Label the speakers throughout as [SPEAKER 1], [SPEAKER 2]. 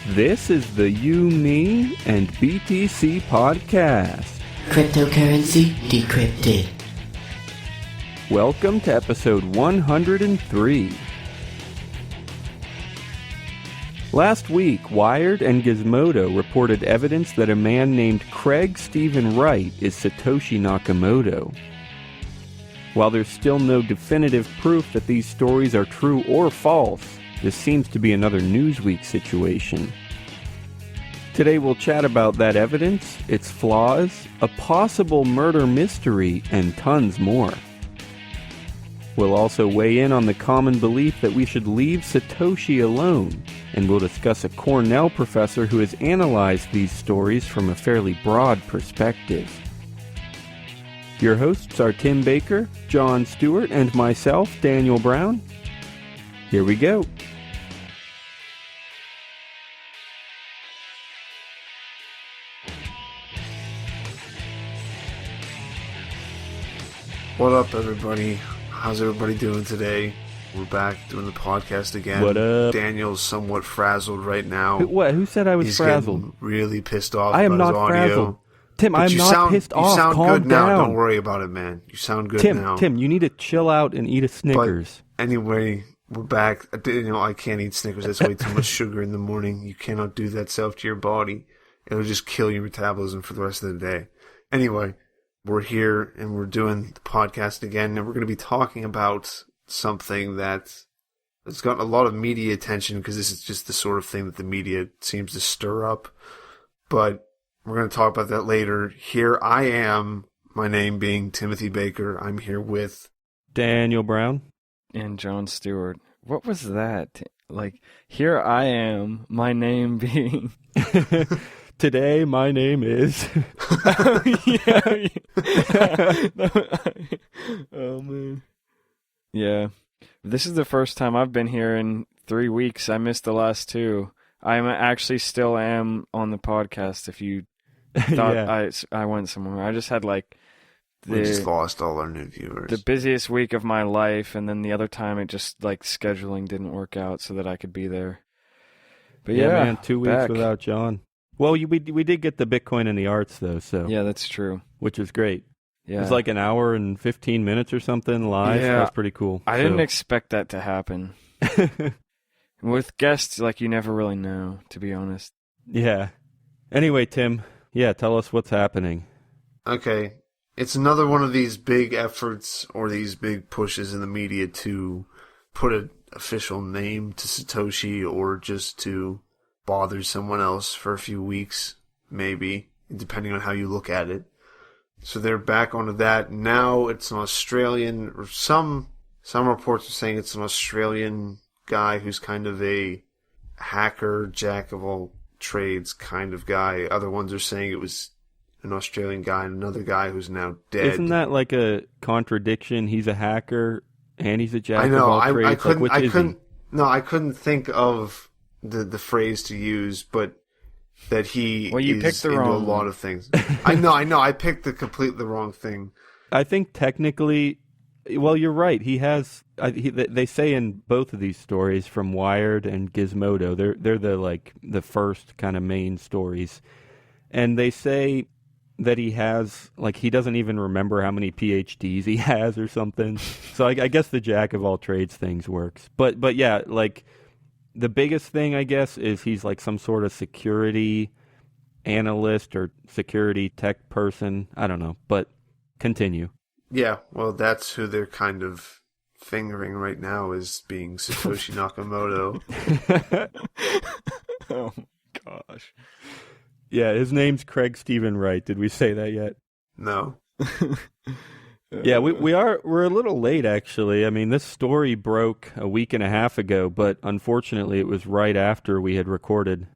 [SPEAKER 1] This is the You, Me, and BTC podcast.
[SPEAKER 2] Cryptocurrency decrypted.
[SPEAKER 1] Welcome to episode 103. Last week, Wired and Gizmodo reported evidence that a man named Craig Steven Wright is Satoshi Nakamoto. While there's still no definitive proof that these stories are true or false, this seems to be another Newsweek situation. Today we'll chat about that evidence, its flaws, a possible murder mystery, and tons more. We'll also weigh in on the common belief that we should leave Satoshi alone, and we'll discuss a Cornell professor who has analyzed these stories from a fairly broad perspective. Your hosts are Tim Baker, John Stuart, and myself, Daniel Brown. Here we go.
[SPEAKER 3] What up, everybody? How's everybody doing today? We're back doing the podcast again.
[SPEAKER 1] What up?
[SPEAKER 3] Daniel's somewhat frazzled right now.
[SPEAKER 1] Who said I was
[SPEAKER 3] He's
[SPEAKER 1] frazzled?
[SPEAKER 3] getting really pissed off
[SPEAKER 1] I am
[SPEAKER 3] about
[SPEAKER 1] not
[SPEAKER 3] his audio.
[SPEAKER 1] frazzled. Tim,
[SPEAKER 3] But
[SPEAKER 1] I'm not pissed off.
[SPEAKER 3] You sound
[SPEAKER 1] Calm
[SPEAKER 3] good now.
[SPEAKER 1] down.
[SPEAKER 3] Don't worry about it, man. You sound good now.
[SPEAKER 1] Tim, you need to chill out and eat a Snickers.
[SPEAKER 3] But anyway, we're back. I can't eat Snickers. That's way too much sugar in the morning. You cannot do that self to your body. It'll just kill your metabolism for the rest of the day. Anyway, we're here and we're doing the podcast again, and we're going to be talking about something that has gotten a lot of media attention because this is just the sort of thing that the media seems to stir up. But we're going to talk about that later. Here I am, my name being Timothy Baker. I'm here with
[SPEAKER 1] Daniel Brown.
[SPEAKER 4] And John Stewart. What was that? Like, here I am, my name being...
[SPEAKER 1] Today, my name is...
[SPEAKER 4] yeah. Oh, man. Yeah. This is the first time I've been here in 3 weeks. I missed the last two. I actually still am on the podcast if you thought
[SPEAKER 1] Yeah.
[SPEAKER 4] I went somewhere. I just had, like...
[SPEAKER 3] we just lost all our new viewers.
[SPEAKER 4] The busiest week of my life, and then the other time it just, like, scheduling didn't work out so that I could be there. But
[SPEAKER 1] Yeah,
[SPEAKER 4] yeah,
[SPEAKER 1] man, 2 weeks
[SPEAKER 4] back.
[SPEAKER 1] without John. Well, we did get the Bitcoin and the arts, though, so
[SPEAKER 4] Yeah, that's true.
[SPEAKER 1] which is great.
[SPEAKER 4] Yeah.
[SPEAKER 1] It was like an hour and 15 minutes or something live.
[SPEAKER 4] Yeah.
[SPEAKER 1] That was pretty cool.
[SPEAKER 4] I didn't expect that to happen. With guests, like, you never really know, to be honest.
[SPEAKER 1] Yeah. Anyway, Tim, tell us what's happening.
[SPEAKER 3] Okay. It's another one of these big efforts or these big pushes in the media to put an official name to Satoshi or just to bother someone else for a few weeks, maybe, depending on how you look at it. So they're back onto that. Now it's an Australian, or some reports are saying it's an Australian guy who's kind of a hacker, jack of all trades kind of guy. Other ones are saying it was an Australian guy and another guy who's now dead.
[SPEAKER 1] Isn't that like a contradiction? He's a hacker and he's a jack
[SPEAKER 3] I know.
[SPEAKER 1] of all trades.
[SPEAKER 3] I couldn't think of the phrase to use, but that he
[SPEAKER 4] you
[SPEAKER 3] is
[SPEAKER 4] picked the
[SPEAKER 3] into
[SPEAKER 4] wrong
[SPEAKER 3] a lot
[SPEAKER 4] one.
[SPEAKER 3] of things. I know. I picked the completely wrong thing.
[SPEAKER 1] I think technically, well, you're right. He has. They say in both of these stories from Wired and Gizmodo, they're the first kind of main stories, and they say that he has, like, he doesn't even remember how many PhDs he has or something. So I guess the jack of all trades things works. But yeah, like, the biggest thing, I guess, is he's like some sort of security analyst or security tech person. I don't know, but continue.
[SPEAKER 3] Yeah, well, that's who they're kind of fingering right now as being Satoshi Nakamoto.
[SPEAKER 4] Oh, my gosh.
[SPEAKER 1] Yeah, his name's Craig Steven Wright. Did we say that yet?
[SPEAKER 3] No.
[SPEAKER 1] Yeah, we're a little late, actually. I mean, this story broke a week and a half ago, but unfortunately it was right after we had recorded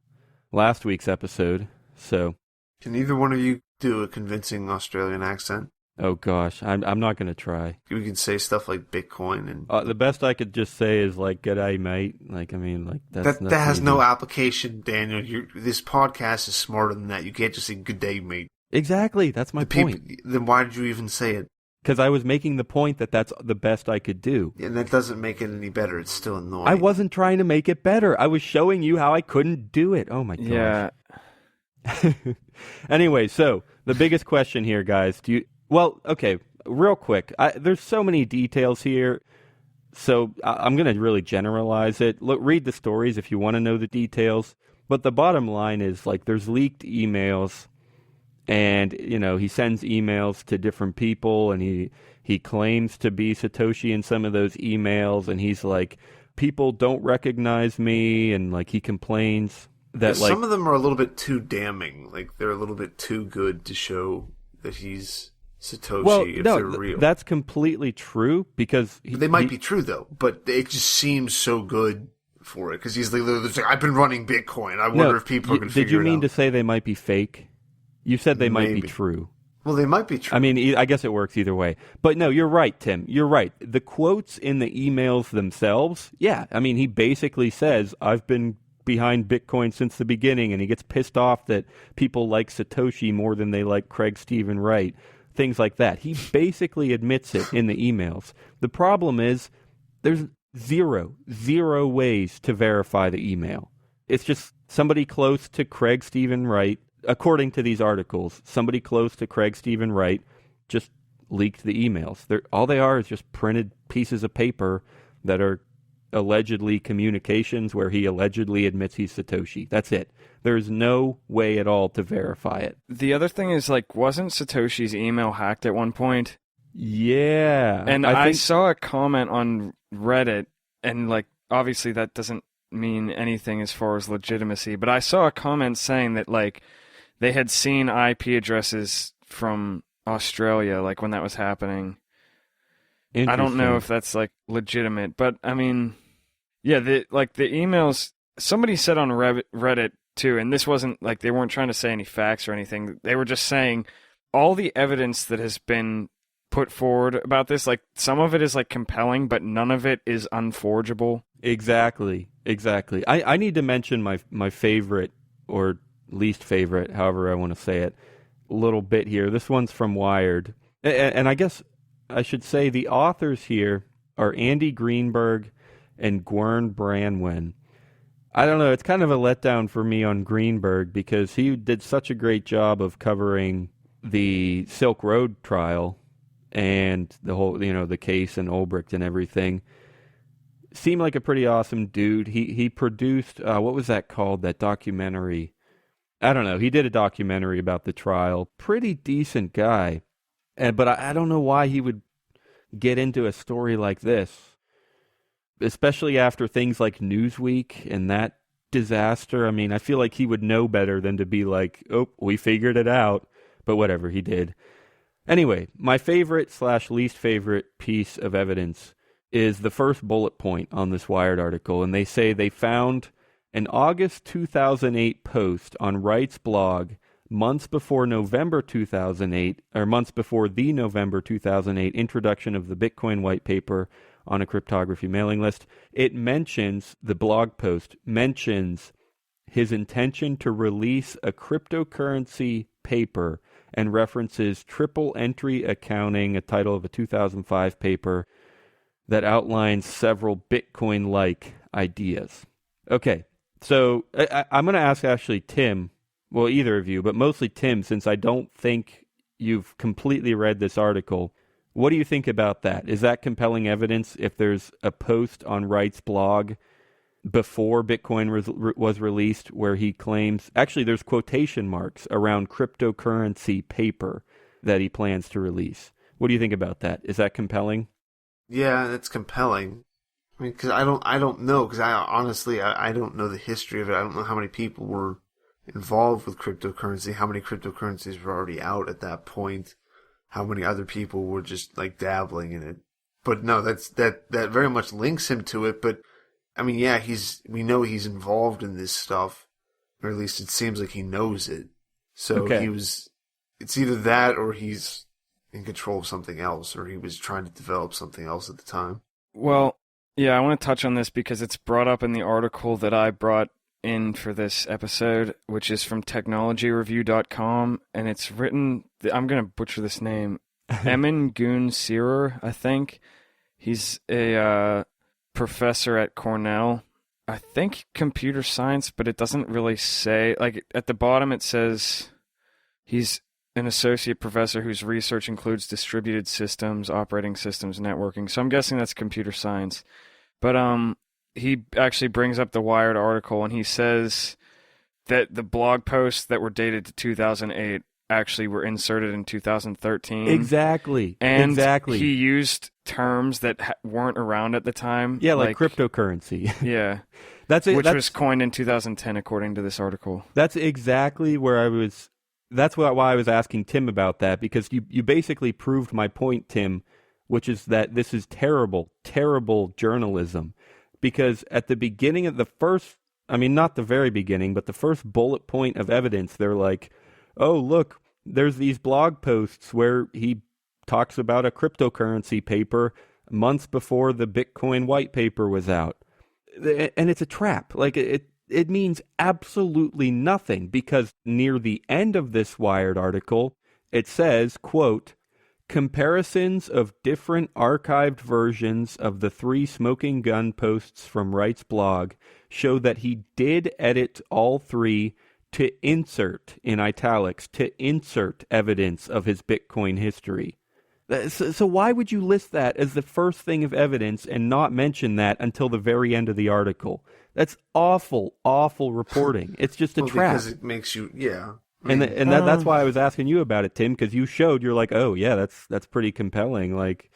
[SPEAKER 1] last week's episode, so...
[SPEAKER 3] Can either one of you do a convincing Australian accent?
[SPEAKER 1] Oh gosh, I'm not going to try.
[SPEAKER 3] We can say stuff like Bitcoin and...
[SPEAKER 1] The best I could just say is, like, g'day, mate. Like, I mean, like, that's
[SPEAKER 3] That has
[SPEAKER 1] easy.
[SPEAKER 3] no application, Daniel. This podcast is smarter than that. You can't just say good day, mate.
[SPEAKER 1] Exactly, that's my point.
[SPEAKER 3] Then why did you even say it?
[SPEAKER 1] because I was making the point that that's the best I could do.
[SPEAKER 3] And that doesn't make it any better. It's still annoying.
[SPEAKER 1] I wasn't trying to make it better. I was showing you how I couldn't do it. Oh my gosh.
[SPEAKER 4] Yeah.
[SPEAKER 1] Anyway, so the biggest question here, guys, okay, real quick. There's so many details here, so I'm going to really generalize it. Look, read the stories if you want to know the details. But the bottom line is, like, there's leaked emails, and, he sends emails to different people, and he claims to be Satoshi in some of those emails, and he's like, people don't recognize me, and, like, he complains that, like,
[SPEAKER 3] some of them are a little bit too damning. Like, they're a little bit too good to show that he's Satoshi if they're real.
[SPEAKER 1] That's completely true, because
[SPEAKER 3] they might be true, though, but it just seems so good for it, because he's literally like, I've been running Bitcoin. I wonder if people are going to figure it out.
[SPEAKER 1] Did you mean to say they might be fake? You said they might be true.
[SPEAKER 3] Well, they might be true.
[SPEAKER 1] I mean, I guess it works either way. But no, you're right, Tim. You're right. The quotes in the emails themselves, yeah. I mean, he basically says, I've been behind Bitcoin since the beginning, and he gets pissed off that people like Satoshi more than they like Craig Steven Wright. Things like that. He basically admits it in the emails. The problem is there's zero ways to verify the email. It's just somebody close to Craig Steven Wright, according to these articles, somebody close to Craig Steven Wright just leaked the emails. All they are is just printed pieces of paper that are allegedly communications where he allegedly admits he's Satoshi. That's it. There's no way at all to verify it.
[SPEAKER 4] The other thing is, like, wasn't Satoshi's email hacked at one point?
[SPEAKER 1] Yeah.
[SPEAKER 4] And I saw a comment on Reddit, and, like, obviously that doesn't mean anything as far as legitimacy, but I saw a comment saying that, like, they had seen IP addresses from Australia, like, when that was happening. I don't know if that's, like, legitimate, but, I mean, yeah, the emails, somebody said on Reddit, too, and this wasn't, like, they weren't trying to say any facts or anything, they were just saying all the evidence that has been put forward about this, like, some of it is, like, compelling, but none of it is unforgeable.
[SPEAKER 1] Exactly. I need to mention my favorite, or least favorite, however I want to say it, little bit here. This one's from Wired. And I guess I should say the authors here are Andy Greenberg and Gwern Branwen. I don't know, it's kind of a letdown for me on Greenberg because he did such a great job of covering the Silk Road trial and the whole, the case and Ulbricht and everything. Seemed like a pretty awesome dude. He produced, what was that called, that documentary? I don't know. He did a documentary about the trial. Pretty decent guy. But I don't know why he would get into a story like this, especially after things like Newsweek and that disaster. I mean, I feel like he would know better than to be like, oh, we figured it out. But whatever, he did. Anyway, my favorite / least favorite piece of evidence is the first bullet point on this Wired article. And they say they found an August 2008 post on Wright's blog months before November 2008, or months before the November 2008 introduction of the Bitcoin white paper on a cryptography mailing list. It mentions, the blog post mentions his intention to release a cryptocurrency paper and references triple entry accounting, a title of a 2005 paper that outlines several Bitcoin-like ideas. Okay, so I'm going to ask actually Tim, well, either of you, but mostly Tim, since I don't think you've completely read this article. What do you think about that? Is that compelling evidence if there's a post on Wright's blog before Bitcoin was released where he claims, actually there's quotation marks around cryptocurrency paper that he plans to release. What do you think about that? Is that compelling?
[SPEAKER 3] Yeah, that's compelling. I mean, because I don't know, because I don't know the history of it. I don't know how many people were involved with cryptocurrency, how many cryptocurrencies were already out at that point, how many other people were just like dabbling in it. But no, that very much links him to it. But I mean, yeah, we know he's involved in this stuff, or at least it seems like he knows it. So
[SPEAKER 1] okay.
[SPEAKER 3] It's either that or he's in control of something else, or he was trying to develop something else at the time.
[SPEAKER 4] Well, yeah, I want to touch on this because it's brought up in the article that I brought in for this episode, which is from technologyreview.com, and it's written, I'm going to butcher this name, Emin Gun Sirer, I think. He's a professor at Cornell. I think computer science, but it doesn't really say. Like, at the bottom it says he's an associate professor whose research includes distributed systems, operating systems, networking. So I'm guessing that's computer science. But he actually brings up the Wired article, and he says that the blog posts that were dated to 2008 actually were inserted in 2013.
[SPEAKER 1] Exactly.
[SPEAKER 4] And
[SPEAKER 1] exactly.
[SPEAKER 4] he used terms that weren't around at the time.
[SPEAKER 1] Yeah, like cryptocurrency.
[SPEAKER 4] Yeah.
[SPEAKER 1] Which
[SPEAKER 4] was coined in 2010, according to this article.
[SPEAKER 1] That's exactly where I was. That's why I was asking Tim about that, because you basically proved my point, Tim, which is that this is terrible, terrible journalism. Because at the beginning of the first, I mean, not the very beginning, but the first bullet point of evidence, they're like, oh, look, there's these blog posts where he talks about a cryptocurrency paper months before the Bitcoin white paper was out. And it's a trap. Like, it means absolutely nothing, because near the end of this Wired article, it says, quote, comparisons of different archived versions of the 3 smoking gun posts from Wright's blog show that he did edit all 3 to insert, in italics, to insert evidence of his Bitcoin history. So why would you list that as the first thing of evidence and not mention that until the very end of the article? That's awful, awful reporting. It's just a trap.
[SPEAKER 3] Because it makes you, yeah.
[SPEAKER 1] That's why I was asking you about it, Tim, because you showed, you're like, oh, yeah, that's pretty compelling. Like,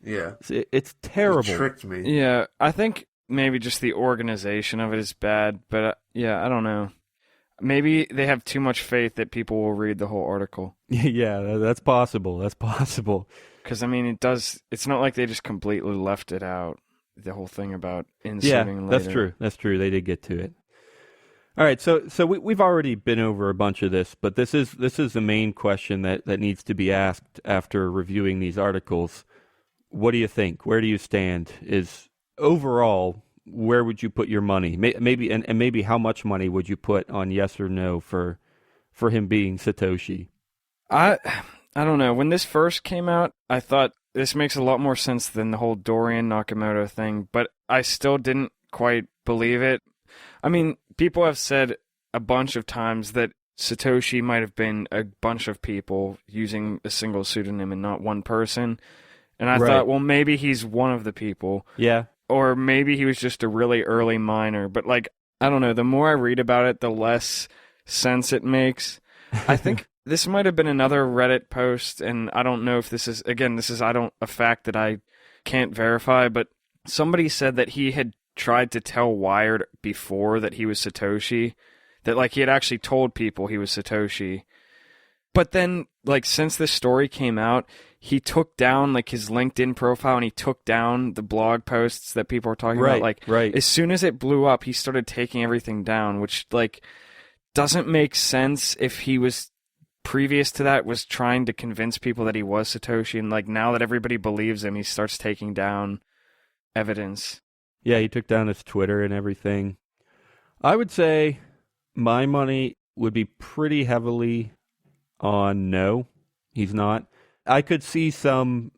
[SPEAKER 3] yeah,
[SPEAKER 1] it's terrible.
[SPEAKER 3] You tricked me.
[SPEAKER 4] Yeah, I think maybe just the organization of it is bad, but yeah, I don't know. Maybe they have too much faith that people will read the whole article.
[SPEAKER 1] Yeah, that's possible. That's possible.
[SPEAKER 4] Because, I mean, it's not like they just completely left it out, the whole thing about inserting later.
[SPEAKER 1] That's true. They did get to it. All right, so we've already been over a bunch of this, but this is the main question that needs to be asked after reviewing these articles. What do you think? Where do you stand? Is overall, where would you put your money? Maybe and maybe how much money would you put on yes or no for him being Satoshi?
[SPEAKER 4] I don't know. When this first came out, I thought this makes a lot more sense than the whole Dorian Nakamoto thing, but I still didn't quite believe it. I mean, people have said a bunch of times that Satoshi might have been a bunch of people using a single pseudonym and not one person. And I thought, well, maybe he's one of the people.
[SPEAKER 1] Yeah.
[SPEAKER 4] Or maybe he was just a really early miner. But, like, I don't know. The more I read about it, the less sense it makes. I think this might have been another Reddit post, and I don't know if this is a fact that I can't verify, but somebody said that he had tried to tell Wired before that he was Satoshi, that, like, he had actually told people he was Satoshi. But then, like, since this story came out, he took down, like, his LinkedIn profile, and he took down the blog posts that people were talking about. Like, as soon as it blew up, he started taking everything down, which, like, doesn't make sense if he was, previous to that, was trying to convince people that he was Satoshi, and, like, now that everybody believes him, he starts taking down evidence.
[SPEAKER 1] Yeah, he took down his Twitter and everything. I would say my money would be pretty heavily on no, he's not. I could see some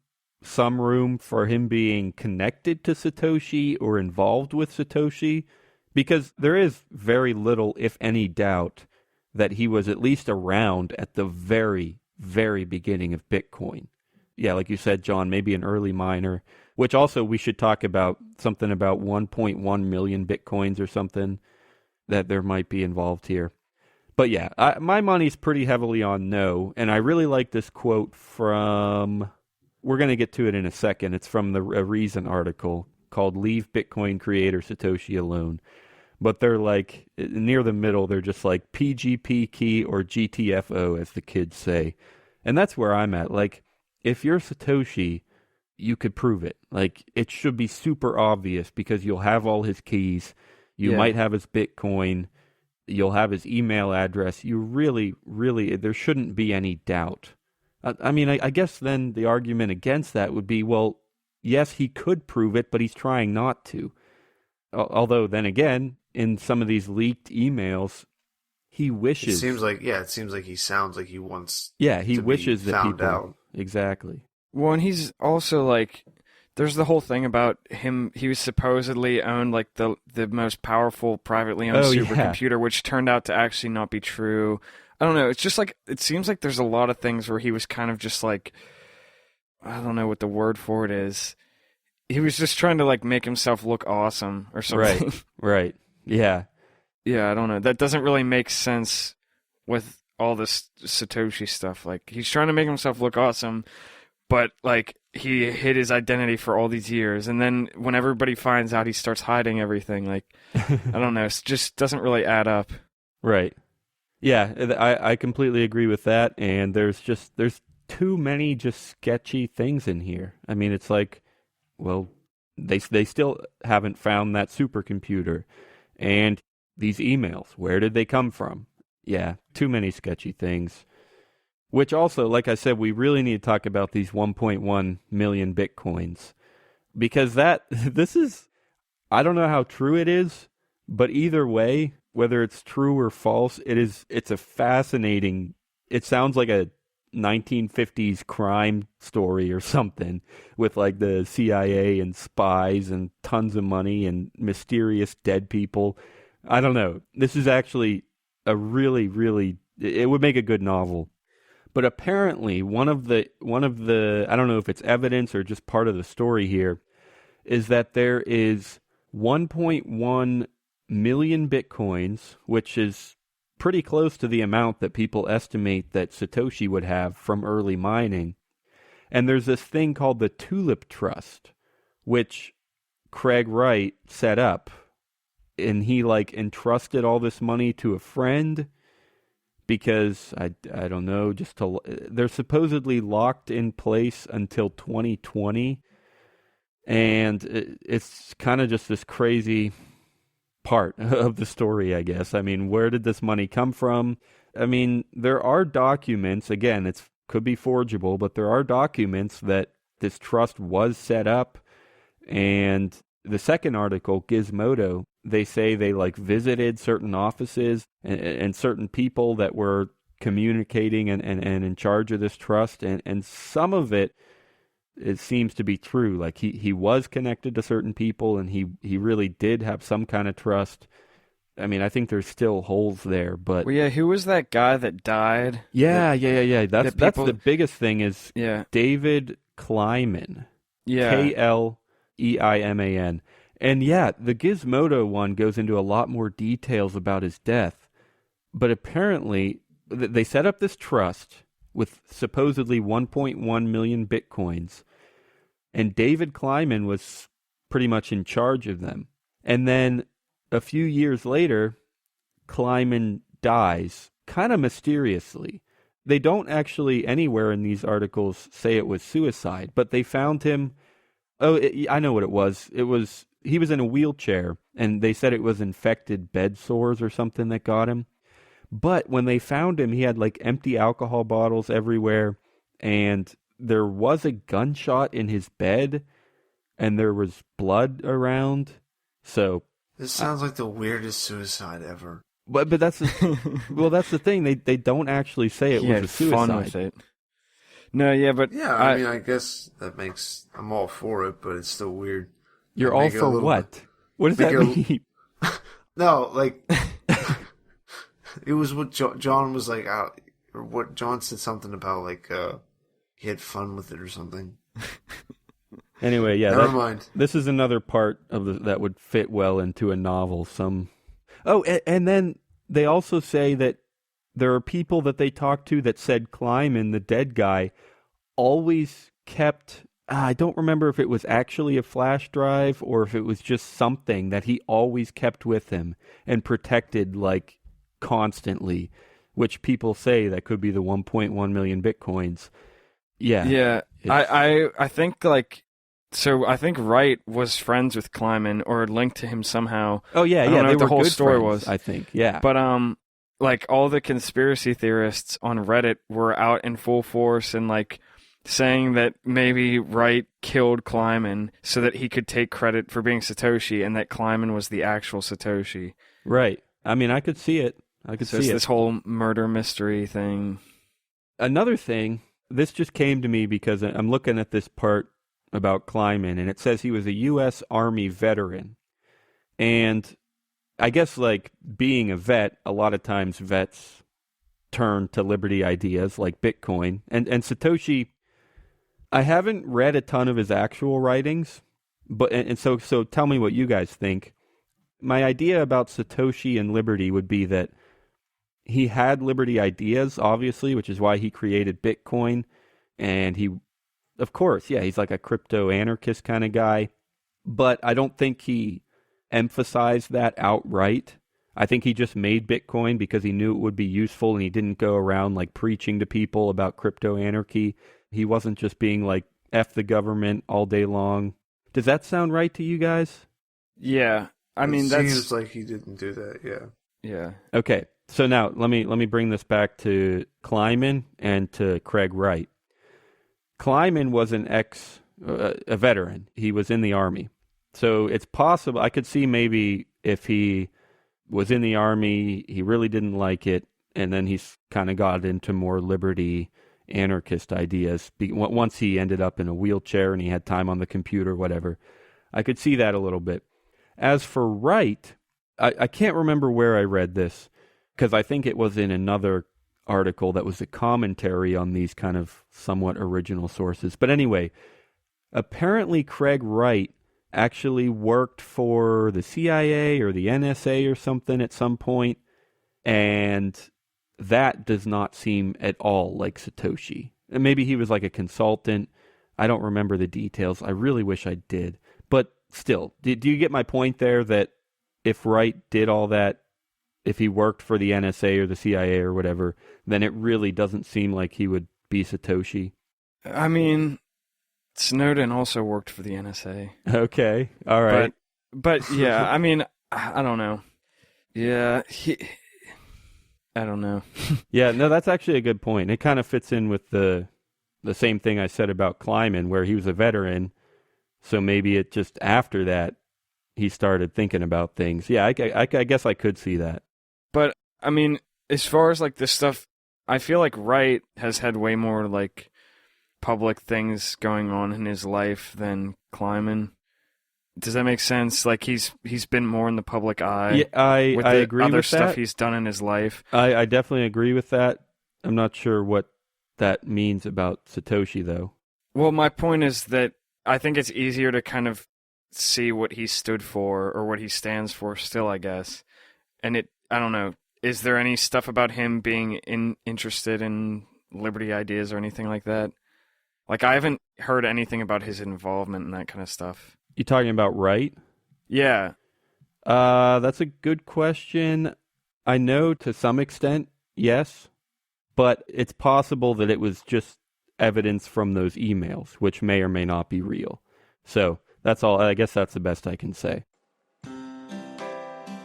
[SPEAKER 1] room for him being connected to Satoshi or involved with Satoshi, because there is very little, if any, doubt that he was at least around at the very, very beginning of Bitcoin. Yeah, like you said, John, maybe an early miner, which also we should talk about something about 1.1 million Bitcoins or something that there might be involved here. But yeah, my money's pretty heavily on no, and I really like this quote from, we're going to get to it in a second, it's from a Reason article called Leave Bitcoin Creator Satoshi Alone. But they're like, near the middle, they're just like PGP key or GTFO, as the kids say. And that's where I'm at. Like, if you're Satoshi, you could prove it. Like, it should be super obvious because you'll have all his keys. You might have his Bitcoin. You'll have his email address. You really, there shouldn't be any doubt. I mean, I guess then the argument against that would be, well, yes, he could prove it, but he's trying not to. Although, then again, in some of these leaked emails, he wishes.
[SPEAKER 3] It seems like he sounds like he wants.
[SPEAKER 1] Yeah, he wishes that people.
[SPEAKER 3] Out.
[SPEAKER 1] exactly.
[SPEAKER 4] Well, and he's also like, there's the whole thing about him. He was supposedly owned like the most powerful privately owned supercomputer, which turned out to actually not be true. I don't know. It's just like, it seems like there's a lot of things where he was kind of just like, I don't know what the word for it is. He was just trying to like make himself look awesome or something.
[SPEAKER 1] Right. Yeah.
[SPEAKER 4] Yeah, I don't know. That doesn't really make sense with all this Satoshi stuff. Like, he's trying to make himself look awesome, but like he hid his identity for all these years, and then when everybody finds out, he starts hiding everything. Like, I don't know. It just doesn't really add up.
[SPEAKER 1] Right. Yeah, I completely agree with that. And there's too many just sketchy things in here. I mean, it's like, well, they still haven't found that supercomputer, and these emails, where did they come from? Yeah, too many sketchy things. Which also, like I said, we really need to talk about these 1.1 million Bitcoins. Because this is, I don't know how true it is, but either way, whether it's true or false, it's a fascinating, it sounds like a 1950s crime story or something, with like the CIA and spies and tons of money and mysterious dead people. I don't know. This is actually a really, really, it would make a good novel. But apparently one of the I don't know if it's evidence or just part of the story here, is that there is 1.1 million Bitcoins, which is pretty close to the amount that people estimate that Satoshi would have from early mining. And there's this thing called the Tulip Trust, which Craig Wright set up. And he like entrusted all this money to a friend because I don't know, they're supposedly locked in place until 2020. And it's kind of just this crazy part of the story, I guess. I mean, where did this money come from? I mean, there are documents, again, it could be forgeable, but there are documents that this trust was set up. And the second article, Gizmodo, they say they like visited certain offices and certain people that were communicating and in charge of this trust. And some of it seems to be true. Like he was connected to certain people and he really did have some kind of trust. I mean, I think there's still holes there, but...
[SPEAKER 4] Well, yeah, who was that guy that died?
[SPEAKER 1] Yeah. That's the biggest thing is David Kleiman.
[SPEAKER 4] Yeah.
[SPEAKER 1] Kleiman. And yeah, the Gizmodo one goes into a lot more details about his death. But apparently, they set up this trust with supposedly 1.1 million Bitcoins. And David Kleiman was pretty much in charge of them. And then a few years later, Kleiman dies, kind of mysteriously. They don't actually anywhere in these articles say it was suicide, but they found him... I know what it was. He was in a wheelchair, and they said it was infected bed sores or something that got him. But when they found him, he had like empty alcohol bottles everywhere, and there was a gunshot in his bed, and there was blood around. So
[SPEAKER 3] this sounds like the weirdest suicide ever.
[SPEAKER 1] But that's that's the thing. They don't actually say it was a suicide.
[SPEAKER 4] Fun with it. No, yeah, but
[SPEAKER 3] yeah, I mean, I guess I'm all for it, but it's still weird.
[SPEAKER 1] You're all for what? What does that mean?
[SPEAKER 3] No, like it was what John was like out, or what John said something about like he had fun with it or something.
[SPEAKER 1] Anyway, yeah,
[SPEAKER 3] never mind.
[SPEAKER 1] This is another part of that would fit well into a novel. And then they also say that there are people that they talked to that said Kleiman, the dead guy, always kept... I don't remember if it was actually a flash drive or if it was just something that he always kept with him and protected like constantly, which people say that could be the 1.1 million Bitcoins. Yeah.
[SPEAKER 4] Yeah. I think like... So I think Wright was friends with Kleiman or linked to him somehow.
[SPEAKER 1] Oh yeah,
[SPEAKER 4] I don't know
[SPEAKER 1] they
[SPEAKER 4] what the
[SPEAKER 1] were
[SPEAKER 4] whole
[SPEAKER 1] good
[SPEAKER 4] story
[SPEAKER 1] friends,
[SPEAKER 4] was.
[SPEAKER 1] I think, yeah.
[SPEAKER 4] But like all the conspiracy theorists on Reddit were out in full force and like saying that maybe Wright killed Kleiman so that he could take credit for being Satoshi and that Kleiman was the actual Satoshi.
[SPEAKER 1] Right. I mean, I could see it.
[SPEAKER 4] This whole murder mystery thing.
[SPEAKER 1] Another thing this just came to me because I'm looking at this part about Kleiman, and it says he was a U.S. Army veteran. And I guess, like, being a vet, a lot of times vets turn to liberty ideas like Bitcoin. And Satoshi, I haven't read a ton of his actual writings, but so tell me what you guys think. My idea about Satoshi and liberty would be that he had liberty ideas, obviously, which is why he created Bitcoin. And he, of course, yeah, he's like a crypto anarchist kind of guy. But I don't think he emphasized that outright. I think he just made Bitcoin because he knew it would be useful, and he didn't go around like preaching to people about crypto anarchy. He wasn't just being like, F the government all day long. Does that sound right to you guys?
[SPEAKER 4] Yeah. I mean,
[SPEAKER 3] it
[SPEAKER 4] that's...
[SPEAKER 3] seems like he didn't do that, yeah.
[SPEAKER 4] Yeah.
[SPEAKER 1] Okay, so now let me bring this back to Kleiman and to Craig Wright. Kleiman was a veteran. He was in the Army. So it's possible, I could see maybe if he was in the Army, he really didn't like it, and then he's kind of got into more liberty anarchist ideas once he ended up in a wheelchair and he had time on the computer, whatever. I could see that a little bit. As for Wright, I can't remember where I read this, because I think it was in another article that was a commentary on these kind of somewhat original sources. But anyway, apparently Craig Wright actually worked for the CIA or the NSA or something at some point, and that does not seem at all like Satoshi. And maybe he was like a consultant. I don't remember the details. I really wish I did. But still, do you get my point there, that if Wright did all that, if he worked for the NSA or the CIA or whatever, then it really doesn't seem like he would be Satoshi?
[SPEAKER 4] I mean, Snowden also worked for the NSA.
[SPEAKER 1] Okay, all right.
[SPEAKER 4] But yeah, I mean, I don't know. Yeah, I don't know.
[SPEAKER 1] Yeah, no, that's actually a good point. It kind of fits in with the same thing I said about Kleiman, where he was a veteran, so maybe it just after that he started thinking about things. Yeah, I guess I could see that.
[SPEAKER 4] But, I mean, as far as like this stuff, I feel like Wright has had way more like public things going on in his life than Kleiman. Does that make sense? Like he's been more in the public eye.
[SPEAKER 1] Yeah, I agree with that.
[SPEAKER 4] Other stuff he's done in his life.
[SPEAKER 1] I definitely agree with that. I'm not sure what that means about Satoshi, though.
[SPEAKER 4] Well, my point is that I think it's easier to kind of see what he stood for or what he stands for still, I guess. And I don't know, is there any stuff about him being interested in liberty ideas or anything like that? Like, I haven't heard anything about his involvement in that kind of stuff.
[SPEAKER 1] You talking about Wright?
[SPEAKER 4] Yeah.
[SPEAKER 1] That's a good question. I know to some extent, yes, but it's possible that it was just evidence from those emails, which may or may not be real. So that's all. I guess that's the best I can say.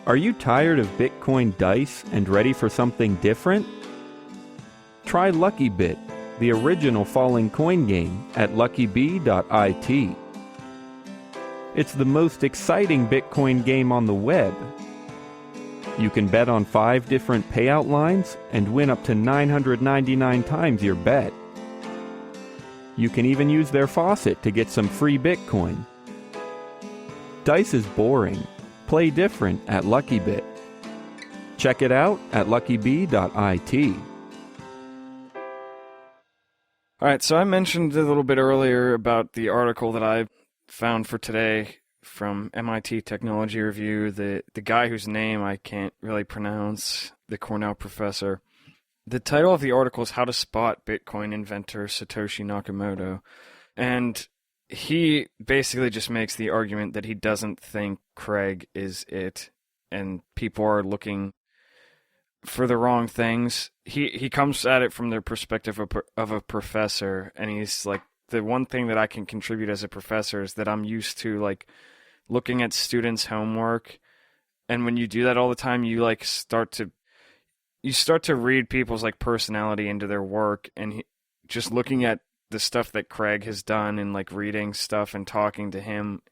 [SPEAKER 1] Are you tired of Bitcoin dice and ready for something different? Try LuckyBit, the original falling coin game, at luckybee.it. It's the most exciting Bitcoin game on the web. You can bet on 5 different payout lines and win up to 999 times your bet. You can even use their faucet to get some free Bitcoin. Dice is boring. Play different at LuckyBit. Check it out at luckybee.it.
[SPEAKER 4] All right, so I mentioned a little bit earlier about the article that I found for today from MIT Technology Review. The guy whose name I can't really pronounce, the Cornell professor. The title of the article is How to Spot Bitcoin Inventor Satoshi Nakamoto. And he basically just makes the argument that he doesn't think Craig is it, and people are looking for the wrong things. He comes at it from the perspective of a professor, and he's like, the one thing that I can contribute as a professor is that I'm used to like looking at students' homework, and when you do that all the time, you like start to read people's like personality into their work, and just looking at the stuff that Craig has done and like reading stuff and talking to him,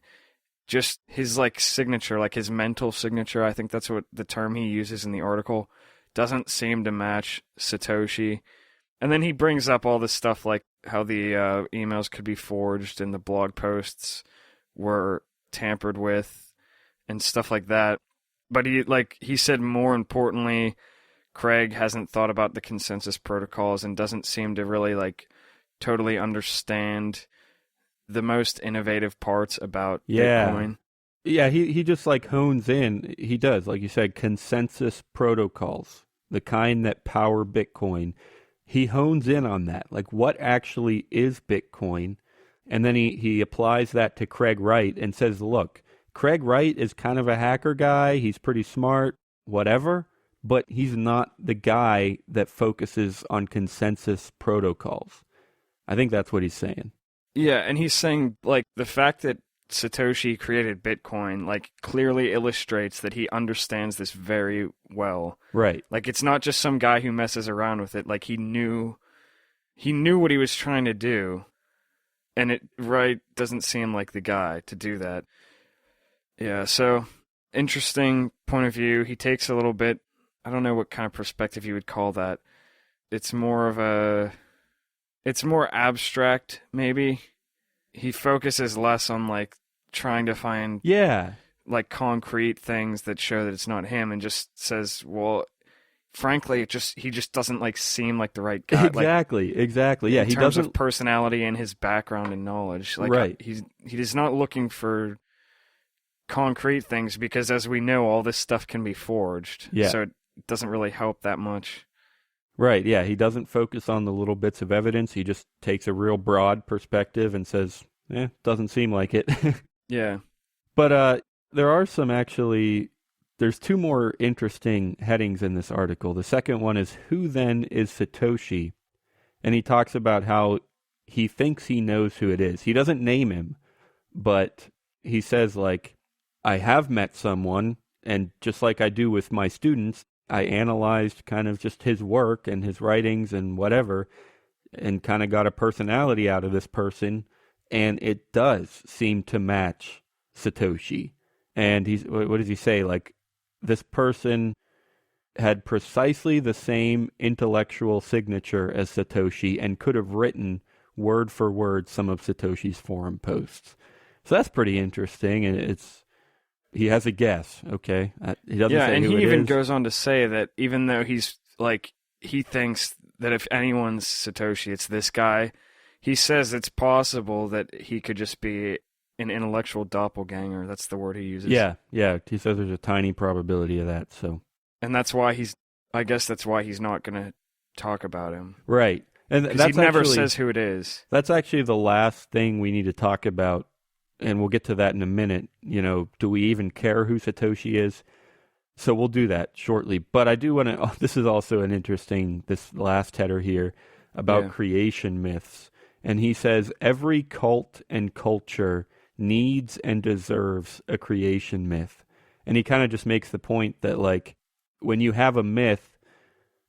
[SPEAKER 4] just his like signature, like his mental signature, I think that's what the term he uses in the article, doesn't seem to match Satoshi. And then he brings up all this stuff like how the emails could be forged and the blog posts were tampered with and stuff like that. But he said more importantly, Craig hasn't thought about the consensus protocols and doesn't seem to really totally understand the most innovative parts about Bitcoin.
[SPEAKER 1] Yeah, he just hones in. He does, like you said, consensus protocols, the kind that power Bitcoin. He hones in on that, what actually is Bitcoin, and then he applies that to Craig Wright and says, look, Craig Wright is kind of a hacker guy. He's pretty smart, whatever, but he's not the guy that focuses on consensus protocols. I think that's what he's saying.
[SPEAKER 4] Yeah, and he's saying, the fact that Satoshi created Bitcoin, clearly illustrates that he understands this very well.
[SPEAKER 1] Right.
[SPEAKER 4] It's not just some guy who messes around with it. He knew what he was trying to do, and Wright doesn't seem like the guy to do that. Yeah, so interesting point of view. He takes a little bit, I don't know what kind of perspective you would call that. It's more abstract, maybe. He focuses less on trying to find concrete things that show that it's not him, and just says, well, frankly, he just doesn't seem like the right guy.
[SPEAKER 1] Exactly. Yeah,
[SPEAKER 4] in terms of personality and his background and knowledge.
[SPEAKER 1] Right.
[SPEAKER 4] He is not looking for concrete things because, as we know, all this stuff can be forged.
[SPEAKER 1] Yeah.
[SPEAKER 4] So it doesn't really help that much.
[SPEAKER 1] Right, yeah. He doesn't focus on the little bits of evidence. He just takes a real broad perspective and says, doesn't seem like it.
[SPEAKER 4] Yeah.
[SPEAKER 1] But there are there's two more interesting headings in this article. The second one is, who then is Satoshi? And he talks about how he thinks he knows who it is. He doesn't name him, but he says, I have met someone, and just like I do with my students, I analyzed kind of just his work and his writings and whatever, and kind of got a personality out of this person, and it does seem to match Satoshi. And what does he say? This person had precisely the same intellectual signature as Satoshi and could have written word for word some of Satoshi's forum posts. So that's pretty interesting, and he has a guess, okay? He doesn't say
[SPEAKER 4] and
[SPEAKER 1] who
[SPEAKER 4] he
[SPEAKER 1] it
[SPEAKER 4] even
[SPEAKER 1] is.
[SPEAKER 4] goes on to say that even though he's he thinks that if anyone's Satoshi, it's this guy. He says it's possible that he could just be an intellectual doppelganger. That's the word he uses.
[SPEAKER 1] Yeah. He says there's a tiny probability of that. So,
[SPEAKER 4] and that's why I guess that's why he's not going to talk about him.
[SPEAKER 1] Right, and
[SPEAKER 4] he never says who it is.
[SPEAKER 1] That's actually the last thing we need to talk about, and we'll get to that in a minute. Do we even care who Satoshi is? So we'll do that shortly. But I do want to. This is also an interesting. This last header here about creation myths. And he says, every cult and culture needs and deserves a creation myth. And he kind of just makes the point that, when you have a myth,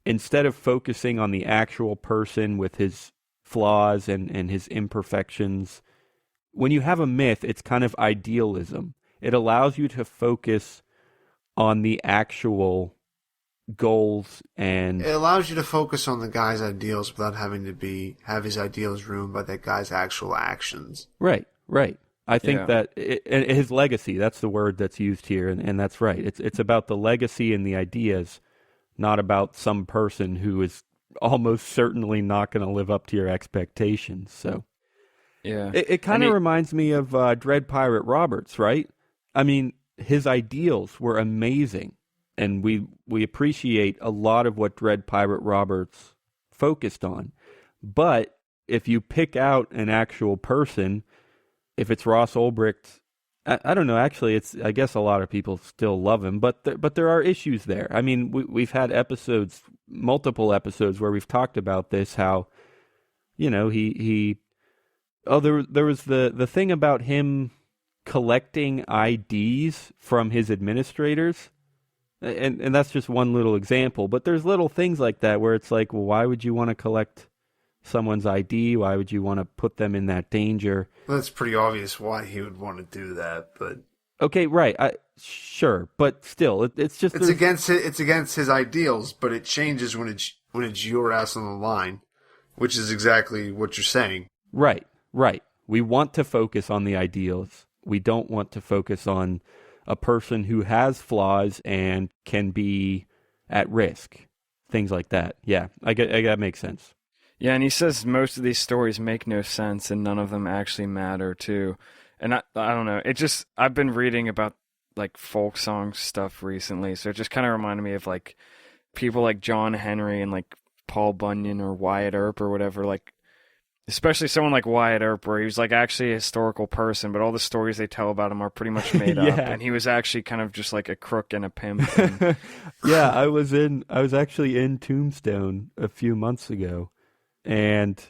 [SPEAKER 1] instead of focusing on the actual person with his flaws and his imperfections, when you have a myth, it's kind of idealism. It allows you to focus on the actual goals, and
[SPEAKER 3] it allows you to focus on the guy's ideals without having to have his ideals ruined by that guy's actual actions.
[SPEAKER 1] Right. I think that and his legacy, that's the word that's used here, and that's right. It's about the legacy and the ideas, not about some person who is almost certainly not going to live up to your expectations. So it kind of reminds me of Dread Pirate Roberts, right? I mean, his ideals were amazing. And we appreciate a lot of what Dread Pirate Roberts focused on. But if you pick out an actual person, if it's Ross Ulbricht, I don't know. Actually, I guess a lot of people still love him, but there are issues there. I mean, we've had multiple episodes where we've talked about this. How, there was the thing about him collecting IDs from his administrators. And that's just one little example, but there's little things like that where it's well, why would you want to collect someone's ID? Why would you want to put them in that danger?
[SPEAKER 3] Well, that's pretty obvious why he would want to do that, but
[SPEAKER 1] okay, right, sure, but still, it's
[SPEAKER 3] against his ideals. But it changes when it's your ass on the line. Which is exactly what you're saying.
[SPEAKER 1] Right. We want to focus on the ideals. We don't want to focus on a person who has flaws and can be at risk. Things like that. Yeah, I get that makes sense.
[SPEAKER 4] Yeah, and he says most of these stories make no sense and none of them actually matter too. And I don't know. I've been reading about like folk song stuff recently, so it just kind of reminded me of like people like John Henry and like Paul Bunyan or Wyatt Earp or whatever, like especially someone like Wyatt Earp, where he was like actually a historical person, but all the stories they tell about him are pretty much made up, and he was actually kind of just like a crook and a pimp. And...
[SPEAKER 1] Yeah, I was actually in Tombstone a few months ago, and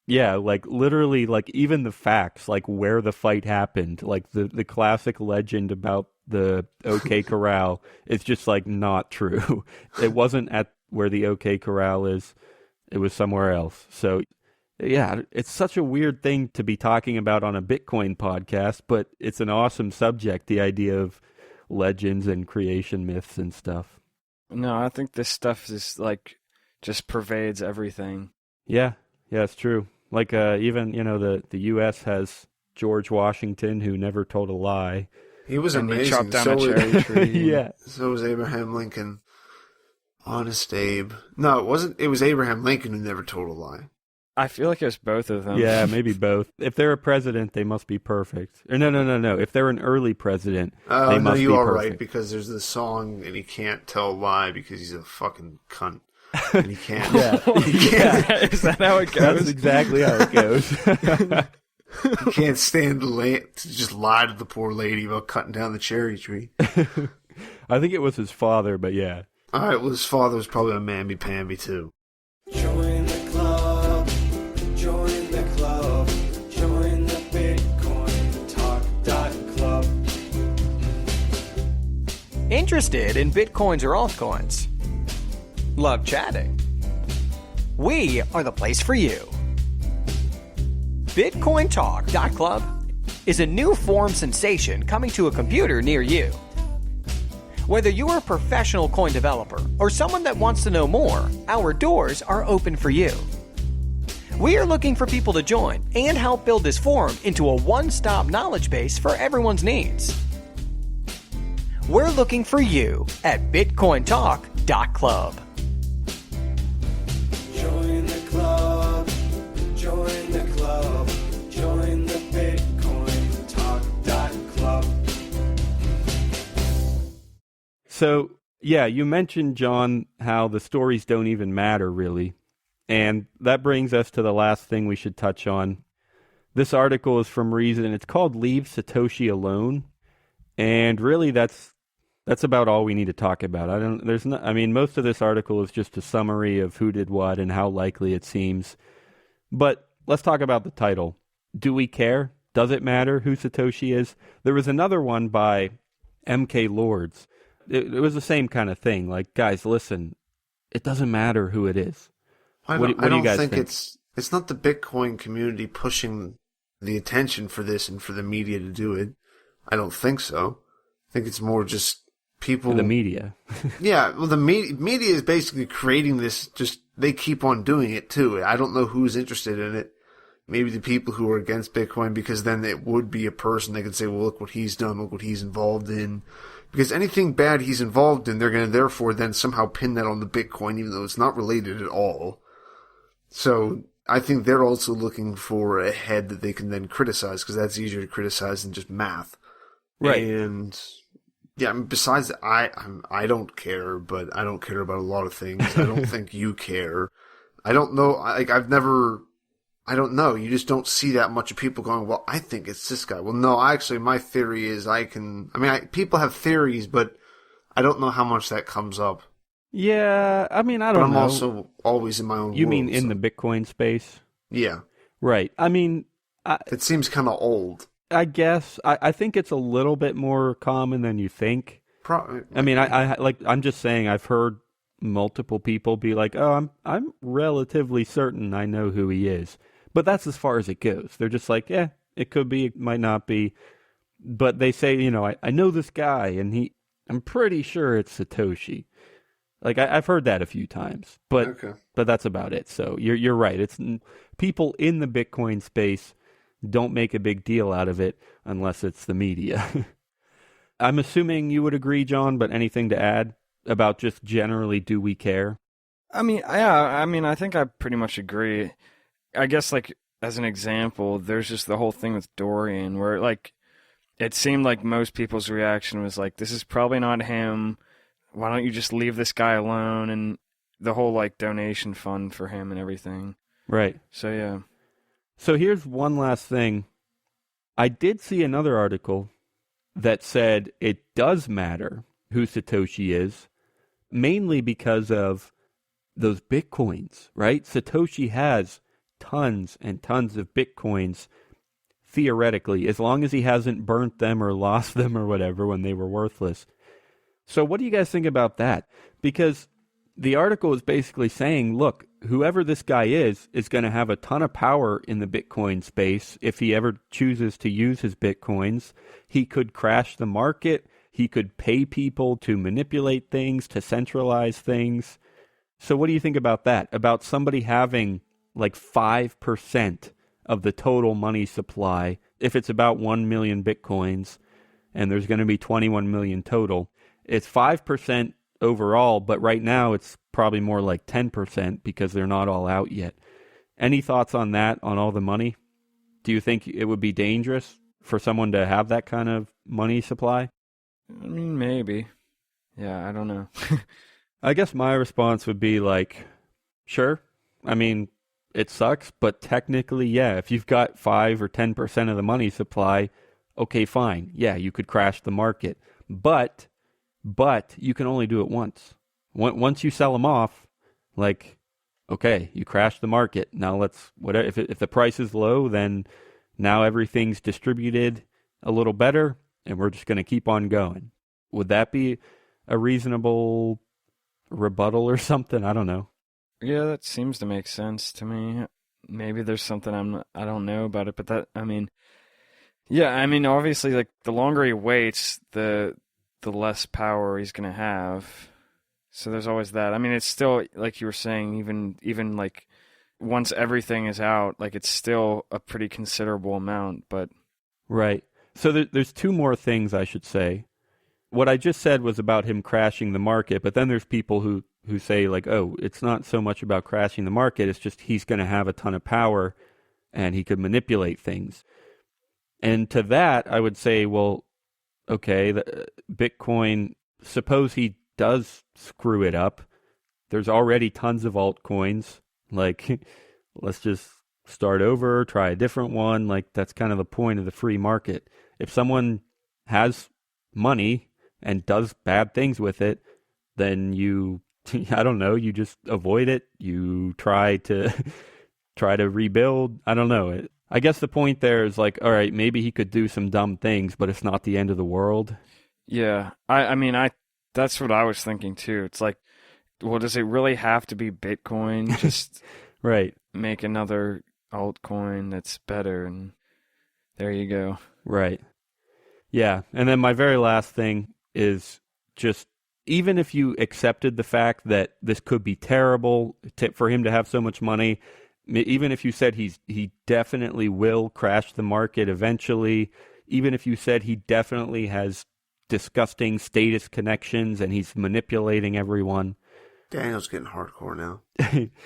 [SPEAKER 1] yeah, like literally, like even the facts, like where the fight happened, like the classic legend about the OK Corral, it's just like not true. It wasn't at where the OK Corral is; it was somewhere else. So. Yeah, it's such a weird thing to be talking about on a Bitcoin podcast, but it's an awesome subject, the idea of legends and creation myths and stuff.
[SPEAKER 4] No, I think this stuff is like just pervades everything.
[SPEAKER 1] Yeah, it's true. Like even, the US has George Washington, who never told a lie.
[SPEAKER 3] He was
[SPEAKER 4] and
[SPEAKER 3] amazing.
[SPEAKER 4] He chopped down a cherry tree.
[SPEAKER 1] Yeah.
[SPEAKER 3] So was Abraham Lincoln. Honest Abe. No, it wasn't. It was Abraham Lincoln who never told a lie.
[SPEAKER 4] I feel like it's both of them.
[SPEAKER 1] Yeah, maybe both. If they're a president, they must be perfect. Or no. If they're an early president, they must be perfect.
[SPEAKER 3] You are right, because there's this song, and he can't tell a lie because he's a fucking cunt. And he can't.
[SPEAKER 1] Yeah.
[SPEAKER 4] Is that how it goes?
[SPEAKER 1] That's exactly how it goes.
[SPEAKER 3] He can't stand to just lie to the poor lady about cutting down the cherry tree.
[SPEAKER 1] I think it was his father, but yeah.
[SPEAKER 3] All right, well, his father was probably a mamby-pamby, too.
[SPEAKER 5] Join the club, join the club, join the Bitcointalk Club.
[SPEAKER 6] Interested in Bitcoins or altcoins? Love chatting? We are the place for you. Bitcointalk Club is a new form sensation coming to a computer near you. Whether you're a professional coin developer or someone that wants to know more, our doors are open for you. We are looking for people to join and help build this forum into a one-stop knowledge base for everyone's needs. We're looking for you at BitcoinTalk.club.
[SPEAKER 5] Join the club, join the club, join the Bitcointalk.club.
[SPEAKER 1] So, yeah, you mentioned, John, how the stories don't even matter, really. And that brings us to the last thing we should touch on. This article is from Reason. It's called Leave Satoshi Alone. And really, that's about all we need to talk about. Most of this article is just a summary of who did what and how likely it seems. But let's talk about the title. Do we care? Does it matter who Satoshi is? There was another one by M.K. Lords. It was the same kind of thing. Like, guys, listen, it doesn't matter who it is. What do you guys think?
[SPEAKER 3] It's not the Bitcoin community pushing the attention for this and for the media to do it. I don't think so. I think it's more just people.
[SPEAKER 1] The media.
[SPEAKER 3] Yeah, well, the media is basically creating this. Just they keep on doing it too. I don't know who's interested in it. Maybe the people who are against Bitcoin, because then it would be a person they could say, well, look what he's done, look what he's involved in. Because anything bad he's involved in, they're going to therefore then somehow pin that on the Bitcoin, even though it's not related at all. So I think they're also looking for a head that they can then criticize, because that's easier to criticize than just math.
[SPEAKER 1] Right.
[SPEAKER 3] And yeah, I mean, besides, I don't care, but I don't care about a lot of things. I don't think you care. I don't know. I don't know. You just don't see that much of people going, well, I think it's this guy. Well, no, actually, my theory is people have theories, but I don't know how much that comes up.
[SPEAKER 1] Yeah, I don't know.
[SPEAKER 3] But I'm also always in my own world.
[SPEAKER 1] You mean in the Bitcoin space?
[SPEAKER 3] Yeah.
[SPEAKER 1] Right.
[SPEAKER 3] It seems kind of old.
[SPEAKER 1] I guess. I think it's a little bit more common than you think. I'm just saying, I've heard multiple people be like, oh, I'm relatively certain I know who he is. But that's as far as it goes. They're just like, yeah, it could be, it might not be. But they say, I know this guy, and I'm pretty sure it's Satoshi. Like I've heard that a few times, but
[SPEAKER 3] Okay.
[SPEAKER 1] that's about it. So you're right. It's people in the Bitcoin space don't make a big deal out of it unless it's the media. I'm assuming you would agree, John, but anything to add about just generally, do we care?
[SPEAKER 4] I mean, yeah, I mean, I think I pretty much agree. I guess, like, as an example, there's just the whole thing with Dorian where, like, it seemed like most people's reaction was like, this is probably not him. Why don't you just leave this guy alone? And the whole, like, donation fund for him and everything.
[SPEAKER 1] Right.
[SPEAKER 4] So, yeah.
[SPEAKER 1] So here's one last thing. I did see another article that said it does matter who Satoshi is, mainly because of those Bitcoins, right? Satoshi has tons and tons of Bitcoins, theoretically, as long as he hasn't burnt them or lost them or whatever when they were worthless. So what do you guys think about that? Because the article is basically saying, look, whoever this guy is going to have a ton of power in the Bitcoin space if he ever chooses to use his Bitcoins. He could crash the market. He could pay people to manipulate things, to centralize things. So what do you think about that? About somebody having like 5% of the total money supply, if it's about 1 million Bitcoins, and there's going to be 21 million total. It's 5% overall, but right now it's probably more like 10% because they're not all out yet. Any thoughts on that, on all the money? Do you think it would be dangerous for someone to have that kind of money supply?
[SPEAKER 4] I mean, maybe. Yeah, I don't know.
[SPEAKER 1] I guess my response would be like, sure. I mean, it sucks, but technically, yeah, if you've got 5 or 10% of the money supply, okay, fine. Yeah, you could crash the market. But you can only do it once. Once you sell them off, like, okay, you crash the market. Now if the price is low, then now everything's distributed a little better, and we're just going to keep on going. Would that be a reasonable rebuttal or something? I don't know.
[SPEAKER 4] Yeah, that seems to make sense to me. Maybe there's something I don't know about it, but that, I mean, yeah, I mean, obviously, like, the longer he waits, the less power he's going to have. So there's always that. I mean, it's still, like you were saying, even like, once everything is out, like, it's still a pretty considerable amount, but...
[SPEAKER 1] Right. So there's two more things I should say. What I just said was about him crashing the market, but then there's people who say, like, oh, it's not so much about crashing the market, it's just he's going to have a ton of power and he could manipulate things. And to that, I would say, well, okay, the Bitcoin, suppose he does screw it up. There's already tons of altcoins. Like, let's just start over, try a different one. Like, that's kind of the point of the free market. If someone has money and does bad things with it, then you, I don't know, you just avoid it. You try to rebuild. I don't know. I guess the point there is like, all right, maybe he could do some dumb things, but it's not the end of the world.
[SPEAKER 4] Yeah, I mean, that's what I was thinking too. It's like, well, does it really have to be Bitcoin? Just
[SPEAKER 1] right.
[SPEAKER 4] Make another altcoin that's better, and there you go.
[SPEAKER 1] Right. Yeah, and then my very last thing is just, even if you accepted the fact that this could be terrible for him to have so much money, even if you said he definitely will crash the market eventually, even if you said he definitely has disgusting status connections and he's manipulating everyone.
[SPEAKER 3] Daniel's getting hardcore now.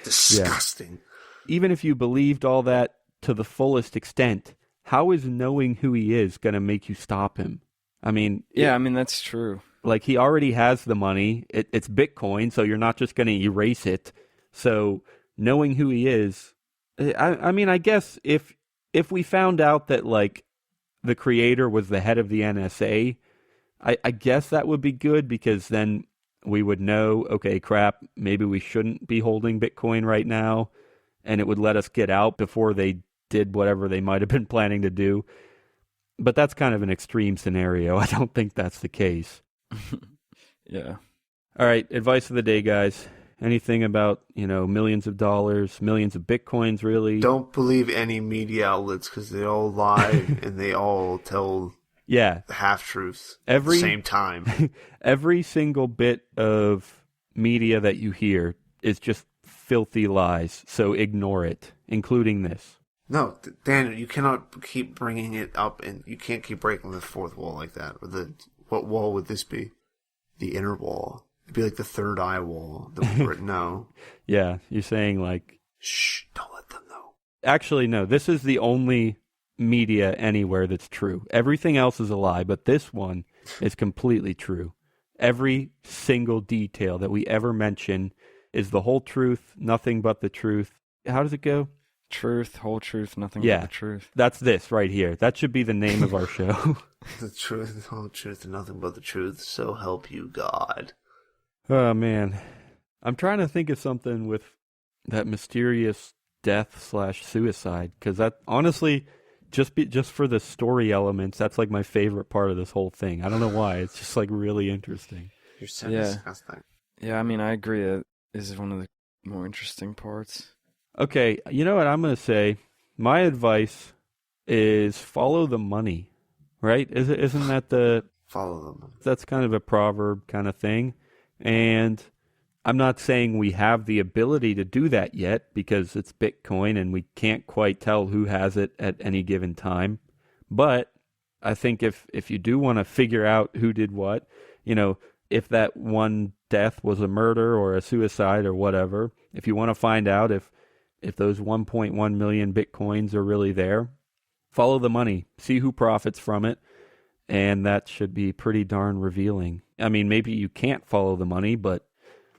[SPEAKER 3] Disgusting.
[SPEAKER 1] Yeah. Even if you believed all that to the fullest extent, how is knowing who he is going to make you stop him? I mean...
[SPEAKER 4] Yeah, I mean, that's true.
[SPEAKER 1] Like, he already has the money. It's Bitcoin, so you're not just going to erase it. So... knowing who he is, I mean, I guess if we found out that, like, the creator was the head of the NSA, I guess that would be good, because then we would know, okay, crap, maybe we shouldn't be holding Bitcoin right now, and it would let us get out before they did whatever they might have been planning to do. But that's kind of an extreme scenario. I don't think that's the case.
[SPEAKER 4] Yeah.
[SPEAKER 3] Uh,
[SPEAKER 1] All right, advice of the day, guys. Anything about, millions of dollars, millions of Bitcoins, really?
[SPEAKER 3] Don't believe any media outlets, because they all lie and they all tell half-truths at the same time.
[SPEAKER 1] Every single bit of media that you hear is just filthy lies, so ignore it, including this.
[SPEAKER 3] No, Daniel, you cannot keep bringing it up, and you can't keep breaking the fourth wall like that. Or what wall would this be? The inner wall. It'd be like the third eye wall. No.
[SPEAKER 1] Yeah, you're saying like...
[SPEAKER 3] Shh, don't let them know.
[SPEAKER 1] Actually, no, this is the only media anywhere that's true. Everything else is a lie, but this one is completely true. Every single detail that we ever mention is the whole truth, nothing but the truth. How does it go?
[SPEAKER 4] Truth, whole truth, nothing
[SPEAKER 1] Yeah,
[SPEAKER 4] but the truth.
[SPEAKER 1] That's this right here. That should be the name of our show.
[SPEAKER 3] The truth, the whole truth, and nothing but the truth. So help you God.
[SPEAKER 1] Oh, man. I'm trying to think of something with that mysterious death/suicide, because that, honestly, just for the story elements, that's like my favorite part of this whole thing. I don't know why. It's just like really interesting.
[SPEAKER 3] You're so disgusting.
[SPEAKER 4] Yeah, I mean, I agree. That is one of the more interesting parts.
[SPEAKER 1] Okay, you know what I'm going to say? My advice is follow the money, right? Isn't that the...
[SPEAKER 3] Follow the money.
[SPEAKER 1] That's kind of a proverb kind of thing. And I'm not saying we have the ability to do that yet because it's Bitcoin and we can't quite tell who has it at any given time. But I think if you do want to figure out who did what, you know, if that one death was a murder or a suicide or whatever, if you want to find out if those 1.1 million Bitcoins are really there, follow the money, see who profits from it, and that should be pretty darn revealing. I mean, maybe you can't follow the money, but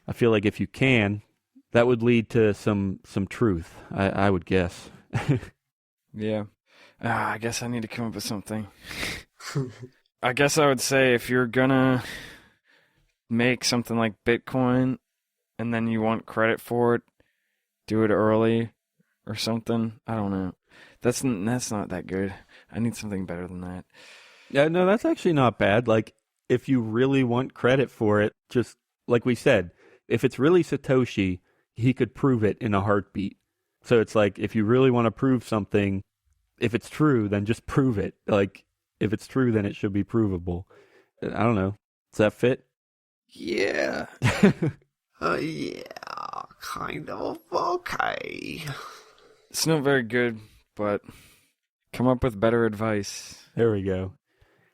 [SPEAKER 1] I feel like if you can, that would lead to some truth, I would guess.
[SPEAKER 4] Yeah. I guess I need to come up with something. I guess I would say if you're gonna make something like Bitcoin and then you want credit for it, do it early or something. I don't know. That's not that good. I need something better than that.
[SPEAKER 1] Yeah, no, that's actually not bad. Like, if you really want credit for it, just like we said, if it's really Satoshi, he could prove it in a heartbeat. So it's like, if you really want to prove something, if it's true, then just prove it. Like, if it's true, then it should be provable. I don't know. Does that fit?
[SPEAKER 3] Yeah. Yeah, kind of okay.
[SPEAKER 4] It's not very good, but come up with better advice.
[SPEAKER 1] There we go.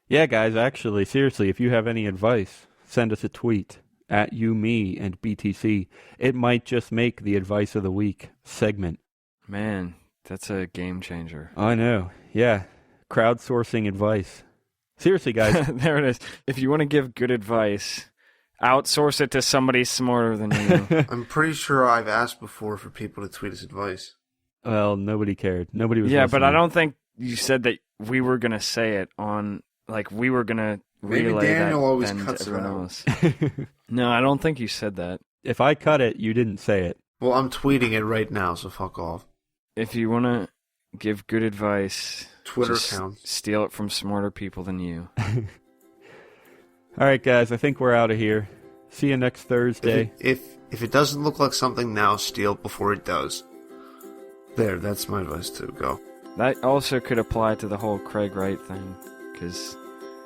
[SPEAKER 1] Yeah, guys, actually, seriously, if you have any advice, send us a tweet at you, me, and BTC. It might just make the Advice of the Week segment.
[SPEAKER 4] Man, that's a game changer.
[SPEAKER 1] I know. Yeah. Crowdsourcing advice. Seriously, guys.
[SPEAKER 4] There it is. If you want to give good advice, outsource it to somebody smarter than you.
[SPEAKER 3] I'm pretty sure I've asked before for people to tweet us advice.
[SPEAKER 1] Well, nobody cared. Nobody was
[SPEAKER 4] Yeah,
[SPEAKER 1] listening.
[SPEAKER 4] but I don't think you said that we were going to say it on, like, we were going to relay
[SPEAKER 3] Maybe Daniel
[SPEAKER 4] that
[SPEAKER 3] always
[SPEAKER 4] then
[SPEAKER 3] cuts
[SPEAKER 4] to
[SPEAKER 3] it
[SPEAKER 4] everyone
[SPEAKER 3] out.
[SPEAKER 4] else. No, I don't think you said that.
[SPEAKER 1] If I cut it, you didn't say it.
[SPEAKER 3] Well, I'm tweeting it right now, so fuck off.
[SPEAKER 4] If you want to give good advice,
[SPEAKER 3] Twitter
[SPEAKER 4] just
[SPEAKER 3] counts.
[SPEAKER 4] steal it from smarter people than you.
[SPEAKER 1] All right, guys, I think we're out of here. See you next Thursday.
[SPEAKER 3] If it doesn't look like something now, steal it before it does. There, that's my advice too. Go.
[SPEAKER 4] That also could apply to the whole Craig Wright thing, because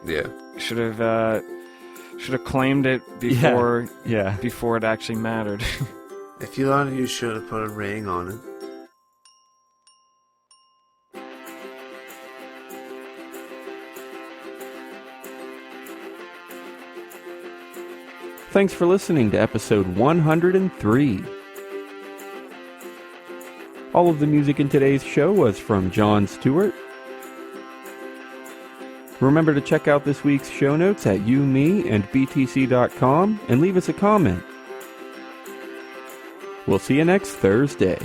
[SPEAKER 3] Yeah.
[SPEAKER 4] should have claimed it before
[SPEAKER 1] Yeah.
[SPEAKER 4] before it actually mattered.
[SPEAKER 3] If you thought you should have put a ring on it.
[SPEAKER 1] Thanks for listening to episode 103. All of the music in today's show was from John Stuart. Remember to check out this week's show notes at youmeandbtc.com and leave us a comment. We'll see you next Thursday.